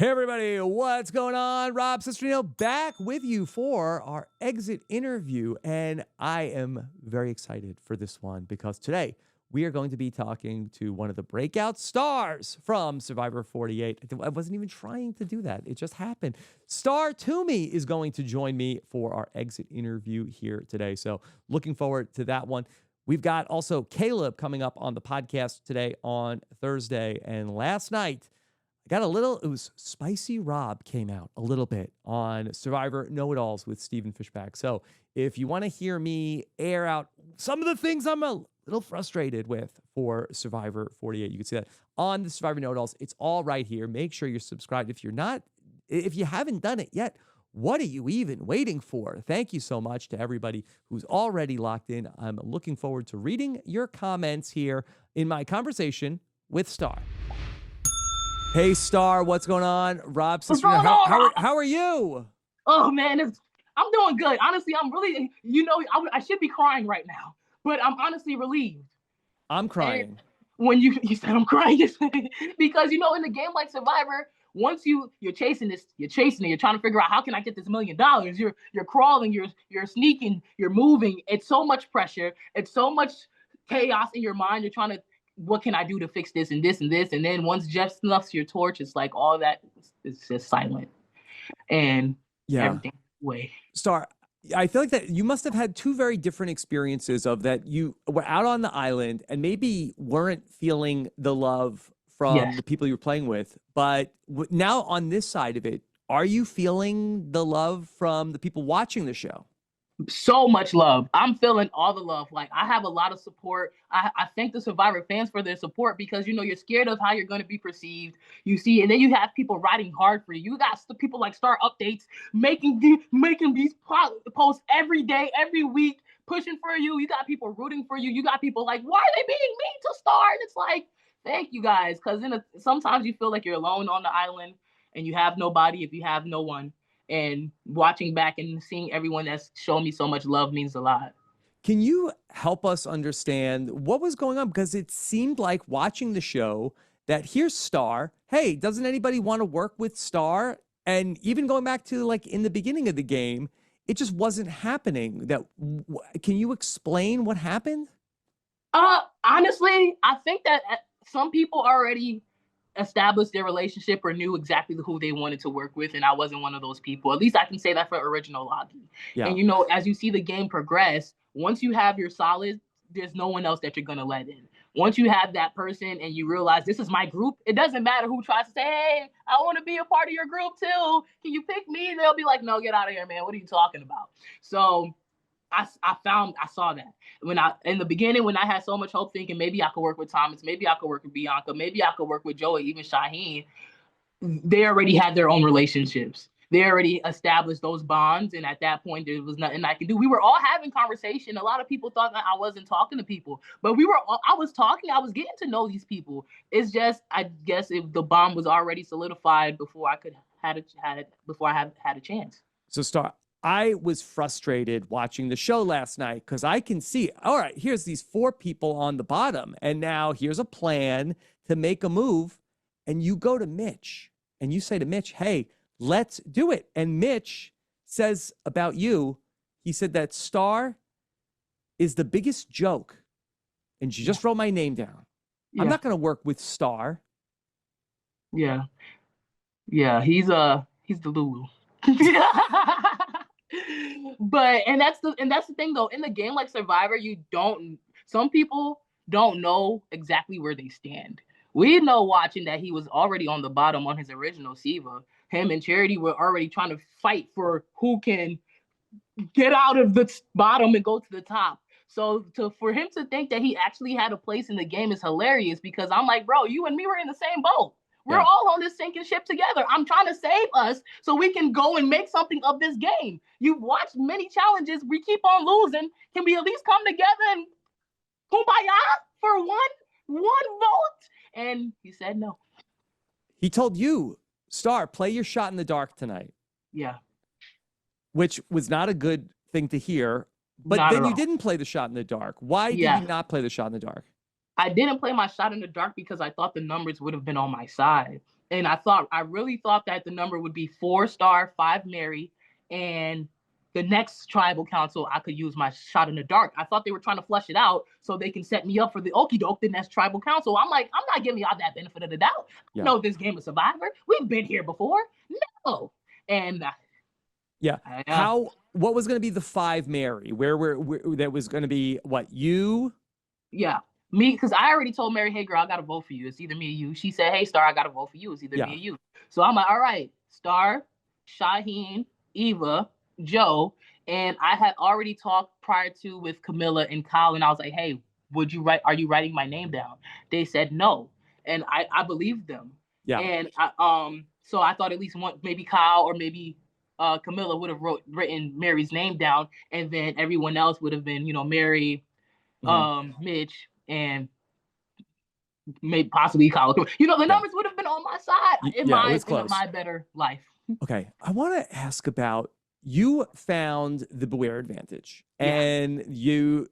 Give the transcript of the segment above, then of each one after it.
Hey everybody, what's going on? Rob Cesternino back with you for our exit interview. And I am very excited for this one because today we are going to be talking to one of the breakout stars from Survivor 48. I wasn't even trying to do that. It just happened. Star Toomey is going to join me for our exit interview here today. So looking forward to that one. We've got also Caleb coming up on the podcast today on Thursday. And last night, I got it was Spicy Rob came out a little bit on Survivor Know-It-Alls with Stephen Fishbach. So if you want to hear me air out some of the things I'm a little frustrated with for Survivor 48, you can see that on the Survivor Know-It-Alls. It's all right here. Make sure you're subscribed. If you haven't done it yet, what are you even waiting for? Thank you so much to everybody who's already locked in. I'm looking forward to reading your comments here in my conversation with Star. Hey, Star, what's going on? Rob, sister, how are you? Oh, man, I'm doing good. Honestly, I'm really, I should be crying right now, but I'm honestly relieved. I'm crying. And when you said I'm crying, because, in a game like Survivor, once you're chasing it, you're trying to figure out how can I get this $1 million? You're crawling, you're sneaking, you're moving. It's so much pressure. It's so much chaos in your mind. You're trying to, what can I do to fix this and this and this? And then once Jeff snuffs your torch, it's like all that is just silent. And everything away. Star, I feel like that you must have had two very different experiences of that. You were out on the island and maybe weren't feeling the love from the people you were playing with. But now on this side of it, are you feeling the love from the people watching the show? So much love. I'm feeling all the love. Like, I have a lot of support. I thank the Survivor fans for their support because, you're scared of how you're going to be perceived. You see, and then you have people writing hard for you. You got people like Star Updates making these posts every day, every week, pushing for you. You got people rooting for you. You got people like, why are they being mean to Star? And it's like, thank you guys. Because sometimes you feel like you're alone on the island and you have nobody if you have no one. And watching back and seeing everyone that's shown me so much love means a lot. Can you help us understand what was going on? Because it seemed like watching the show that here's Star. Hey, doesn't anybody want to work with Star? And even going back to like in the beginning of the game, it just wasn't happening. Can you explain what happened? Honestly, I think that some people already established their relationship or knew exactly who they wanted to work with, and I wasn't one of those people. At least I can say that for original Logi. Yeah. And as you see the game progress, once you have your solid, there's no one else that you're gonna let in. Once you have that person and you realize this is my group, it doesn't matter who tries to say, hey, I want to be a part of your group too. Can you pick me? They'll be like, no, get out of here, man. What are you talking about? So I saw that in the beginning when I had so much hope thinking maybe I could work with Thomas, maybe I could work with Bianca, maybe I could work with Joey, even Shauhin. They already had their own relationships. They already established those bonds. And at that point, there was nothing I could do. We were all having conversation. A lot of people thought that I wasn't talking to people, but I was talking, I was getting to know these people. It's just, I guess if the bond was already solidified before I had a chance. So Star, I was frustrated watching the show last night because I can see, all right, here's these 4 people on the bottom. And now here's a plan to make a move. And you go to Mitch and you say to Mitch, hey, let's do it. And Mitch says about you, he said that Star is the biggest joke. And she just wrote my name down. Yeah. I'm not going to work with Star. Yeah. Yeah, he's the Lulu. But that's the thing though, in the game like Survivor, some people don't know exactly where they stand. We know watching that he was already on the bottom on his original Siva. Him and Charity were already trying to fight for who can get out of the bottom and go to the top. So for him to think that he actually had a place in the game is hilarious because I'm like, bro, you and me were in the same boat. We're all on this sinking ship together. I'm trying to save us so we can go and make something of this game. You've watched many challenges. We keep on losing. Can we at least come together and kumbaya for one vote? And he said no. He told you, Star, play your shot in the dark tonight. Yeah. Which was not a good thing to hear. But then you didn't play the shot in the dark. Why did you not play the shot in the dark? I didn't play my shot in the dark because I thought the numbers would have been on my side. And I really thought that the number would be 4 star, 5 Mary, and the next tribal council, I could use my shot in the dark. I thought they were trying to flush it out so they can set me up for the okie doke, the next tribal council. I'm like, I'm not giving y'all that benefit of the doubt. I know this game of Survivor. We've been here before. No. And what was going to be the 5 Mary? Where that was going to be what, you? Yeah. Me, because I already told Mary, hey, girl, I got to vote for you. It's either me or you. She said, hey, Star, I got to vote for you. It's either me or you. So I'm like, all right, Star, Shauhin, Eva, Joe. And I had already talked prior to with Camilla and Kyle, and I was like, hey, are you writing my name down? They said no. And I believed them. Yeah. And so I thought at least maybe Kyle or maybe Camilla would have written Mary's name down, and then everyone else would have been, Mary, Mitch, and maybe possibly Kyle. The numbers would have been on my side in my better life. Okay, I want to ask about, you found the Beware advantage, and you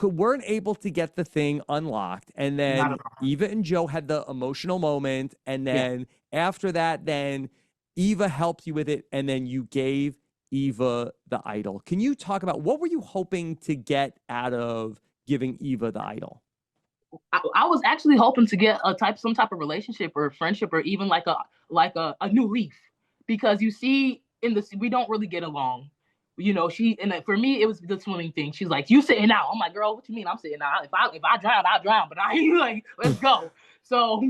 weren't able to get the thing unlocked, and then Eva and Joe had the emotional moment, and then after that, then Eva helped you with it, and then you gave Eva the idol. Can you talk about what were you hoping to get out of giving Eva the idol? I was actually hoping to get some type of relationship or friendship, or even like a new leaf, because you see we don't really get along. For me it was the swimming thing. She's like, you sitting out. I'm like, girl, what you mean I'm sitting out? If I drown, I'll drown, but I ain't like, let's go. So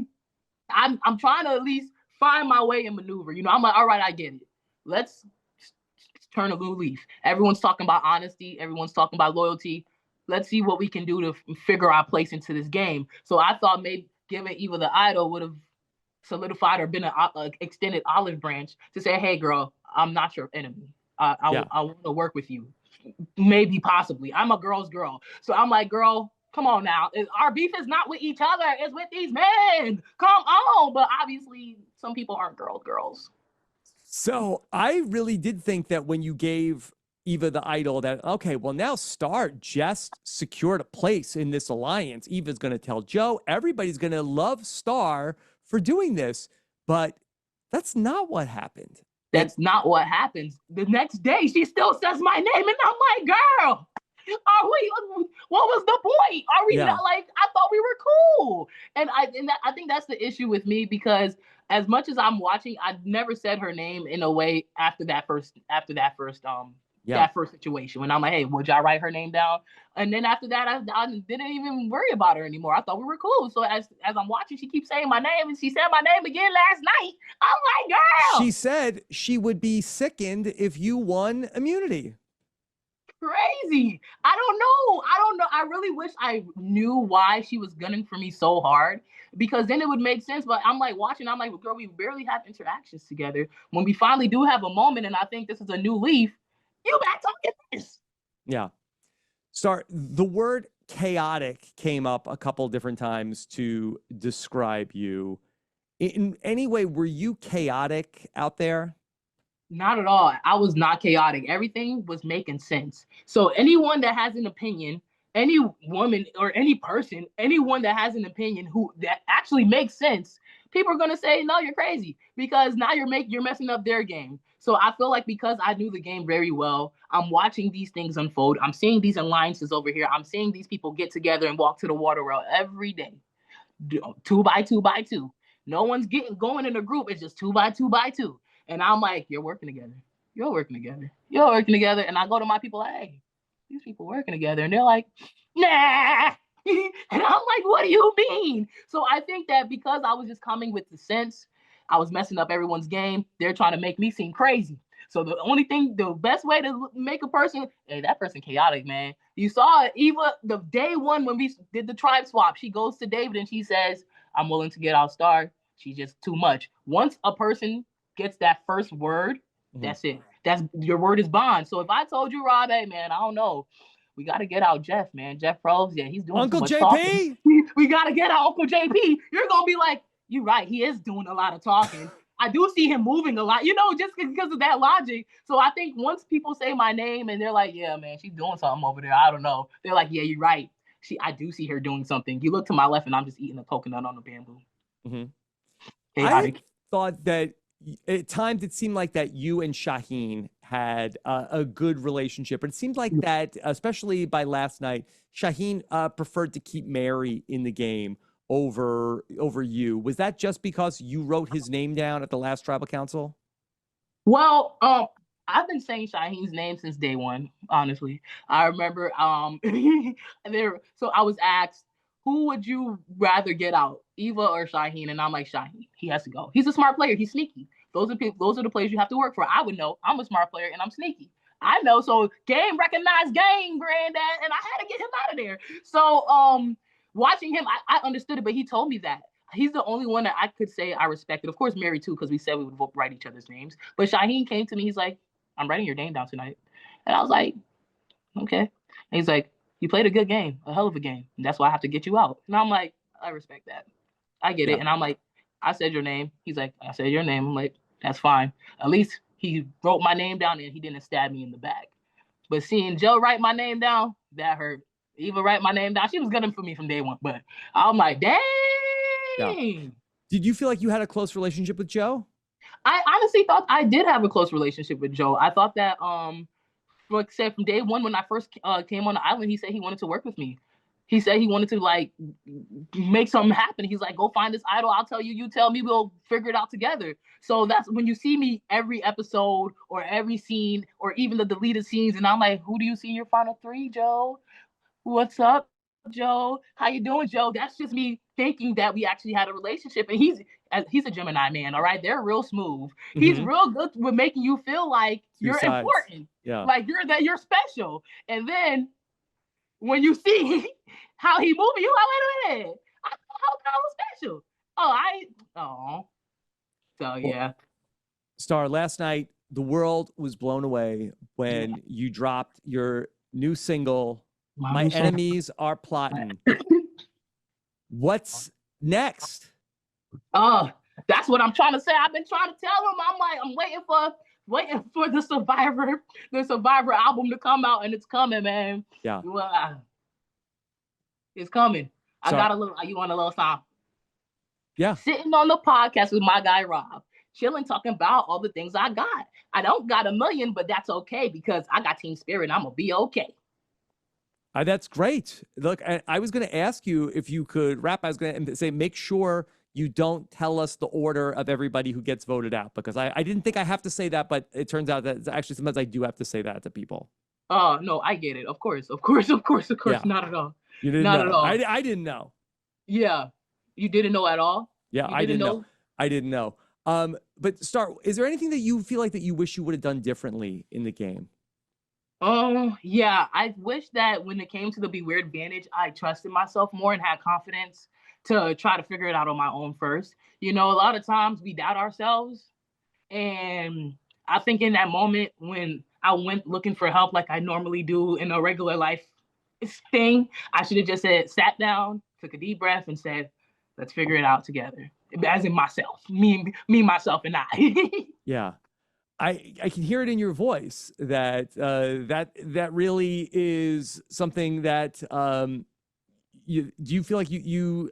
I'm trying to at least find my way and maneuver. I'm like, all right, I get it. Let's turn a new leaf. Everyone's talking about honesty. Everyone's talking about loyalty. Let's see what we can do to figure our place into this game. So I thought maybe giving Eva the idol would have solidified or been an extended olive branch to say, hey, girl, I'm not your enemy. I want to work with you. Maybe, possibly. I'm a girl's girl. So I'm like, girl, come on now. Our beef is not with each other. It's with these men. Come on. But obviously, some people aren't girls. So I really did think that when you gave Eva the idol, that, okay, well, now Star just secured a place in this alliance. Eva's going to tell Joe. Everybody's going to love Star for doing this. But that's not what happened. That's not what happens. The next day, she still says my name, and I'm like, girl, what was the point? Are we not like, I thought we were cool. And I think that's the issue with me, because as much as I'm watching, I never said her name in a way after that first situation, when I'm like, hey, would y'all write her name down? And then after that, I didn't even worry about her anymore. I thought we were cool. So as I'm watching, she keeps saying my name, and she said my name again last night. I'm like, girl. She said she would be sickened if you won immunity. Crazy. I don't know. I really wish I knew why she was gunning for me so hard, because then it would make sense. But I'm like watching, I'm like, well, girl, we barely have interactions together. When we finally do have a moment, and I think this is a new leaf, you back talking this. Yeah. Star, the word chaotic came up a couple different times to describe you. In any way, were you chaotic out there? Not at all. I was not chaotic. Everything was making sense. So anyone that has an opinion, any woman or any person, anyone that has an opinion that actually makes sense, people are gonna say, no, you're crazy, because now you're messing up their game. So I feel like because I knew the game very well, I'm watching these things unfold. I'm seeing these alliances over here. I'm seeing these people get together and walk to the water well every day, 2 by 2 by 2. No one's going in a group. It's just 2 by 2 by 2. And I'm like, you're working together. You're working together. You're working together. And I go to my people, like, hey, these people working together. And they're like, nah. And I'm like, what do you mean? So I think that because I was just coming with the sense, I was messing up everyone's game. They're trying to make me seem crazy. So the best way to make a person, hey, that person chaotic, man. You saw Eva, the day one when we did the tribe swap, she goes to David and she says, I'm willing to get out Star. She's just too much. Once a person gets that first word, that's it. Your word is bond. So if I told you, Rob, hey, man, I don't know, we got to get out Jeff, man. Jeff Probst, yeah, he's doing Uncle too much JP. Talking. We got to get out Uncle JP. You're going to be like, you're right. He is doing a lot of talking. I do see him moving a lot, just because of that logic. So I think once people say my name and they're like, yeah, man, she's doing something over there, I don't know. They're like, yeah, you're right. I do see her doing something. You look to my left and I'm just eating a coconut on the bamboo. Mm-hmm. Chaotic. I thought that at times it seemed like that you and Shauhin had a good relationship, but it seemed like that, especially by last night, Shauhin preferred to keep Mary in the game over you. Was that just because you wrote his name down at the last tribal council? Well, I've been saying Shauhin's name since day one, honestly. I remember so I was asked, who would you rather get out, Eva or Shauhin? And I'm like, Shauhin, he has to go. He's a smart player, he's sneaky. Those are the players you have to work for. I would know. I'm a smart player and I'm sneaky. I know. So game recognized game, granddad, and I had to get him out of there. So watching him, I understood it, but he told me that. He's the only one that I could say I respected. Of course, Mary too, because we said we would write each other's names. But Shauhin came to me. He's like, I'm writing your name down tonight. And I was like, okay. And he's like, you played a good game, a hell of a game. And that's why I have to get you out. And I'm like, I respect that. I get it. And I'm like, I said your name. He's like, I said your name. I'm like, that's fine. At least he wrote my name down and he didn't stab me in the back. But seeing Joe write my name down, that hurt. Eva write my name down. She was gunning for me from day one. But I'm like, dang. Yeah. Did you feel like you had a close relationship with Joe? I honestly thought I did have a close relationship with Joe. I thought that, like I said, from day one when I first came on the island, he said he wanted to work with me. He said he wanted to like make something happen. He's like, go find this idol. I'll tell you, you tell me, we'll figure it out together. So that's when you see me every episode or every scene or even the deleted scenes. And I'm like, who do you see in your final three, Joe? What's up, Joe? How you doing, Joe? That's just me thinking that we actually had a relationship. And he's a Gemini man, all right? They're real smooth. Mm-hmm. He's real good with making you feel like you're important. Yeah. Like you're special. And then when you see how he moving, you're like, wait a minute. I thought I was special. So yeah. Star, last night the world was blown away when you dropped your new single, My Enemies Are Plotting. What's next? That's what I'm trying to say. I've been trying to tell him. I'm like, I'm waiting for the Survivor album to come out, and it's coming, man. Yeah. It's coming. I got a little, you want a little song? Yeah. Sitting on the podcast with my guy Rob, chilling, talking about all the things I got. I don't got $1 million, but that's okay because I got team spirit and I'm gonna be okay. That's great. Look, I was going to ask you if you could rap. I was going to say, make sure you don't tell us the order of everybody who gets voted out, because I didn't think I have to say that, but it turns out that actually sometimes I do have to say that to people. Oh, no, I get it. Of course. Yeah. Not at all. You didn't know. At all. I didn't know. Yeah. You didn't know at all? Yeah, I didn't know. I didn't know. But Star, is there anything that you feel like that you wish you would have done differently in the game? Yeah, I wish that when it came to the Be Weird Advantage, I trusted myself more and had confidence to try to figure it out on my own first. You know, a lot of times we doubt ourselves. And I think in that moment when I went looking for help like I normally do in a regular life thing, I should have just sat down, took a deep breath and said, let's figure it out together. As in myself, me, myself, and I. Yeah. I can hear it in your voice that that really is something that do you feel like you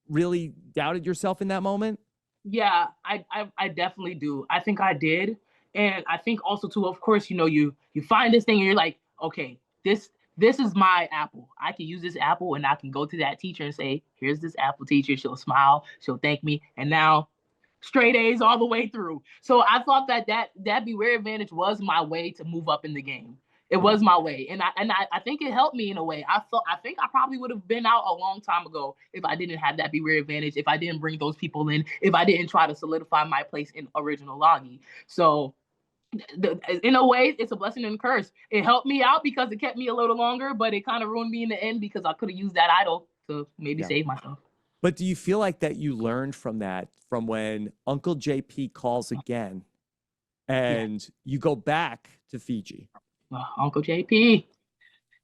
really doubted yourself in that moment? Yeah, I definitely do. I think I did. And I think also too, of course, you know, you find this thing and you're like, okay, this is my apple. I can use this apple and I can go to that teacher and say, here's this apple, teacher. She'll smile, she'll thank me. And now straight A's all the way through. So I thought that Be Weird Advantage was my way to move up in the game. It was my way. And I think it helped me in a way. I think I probably would have been out a long time ago if I didn't have that Be Weird Advantage, if I didn't bring those people in, if I didn't try to solidify my place in original Logi. So in a way, it's a blessing and a curse. It helped me out because it kept me a little longer, but it kind of ruined me in the end because I could have used that idol to maybe save myself. But do you feel like that you learned from that, from when Uncle JP calls again and you go back to Fiji? Uncle JP,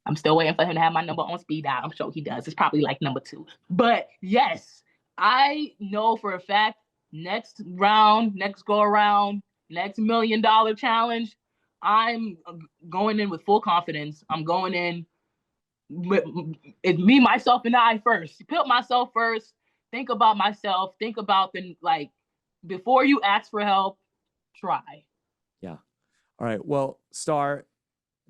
I'm still waiting for him to have my number on speed dial. I'm sure he does. It's probably like number 2. But yes, I know for a fact, next round, next go around, next $1 million challenge, I'm going in with full confidence. I'm going in it's me, myself, and I first. Put myself first. Think about myself. Think about before you ask for help, try. Yeah. All right. Well, Star,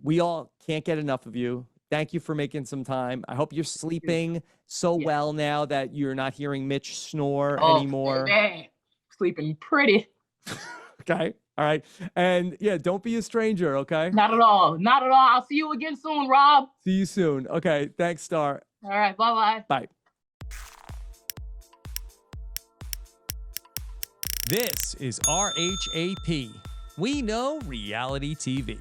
we all can't get enough of you. Thank you for making some time. I hope you're sleeping so well now that you're not hearing Mitch snore anymore. Man, sleeping pretty. Okay. All right. And yeah, don't be a stranger, okay? Not at all. Not at all. I'll see you again soon, Rob. See you soon. Okay. Thanks, Star. All right. Bye-bye. Bye. This is RHAP. We know reality TV.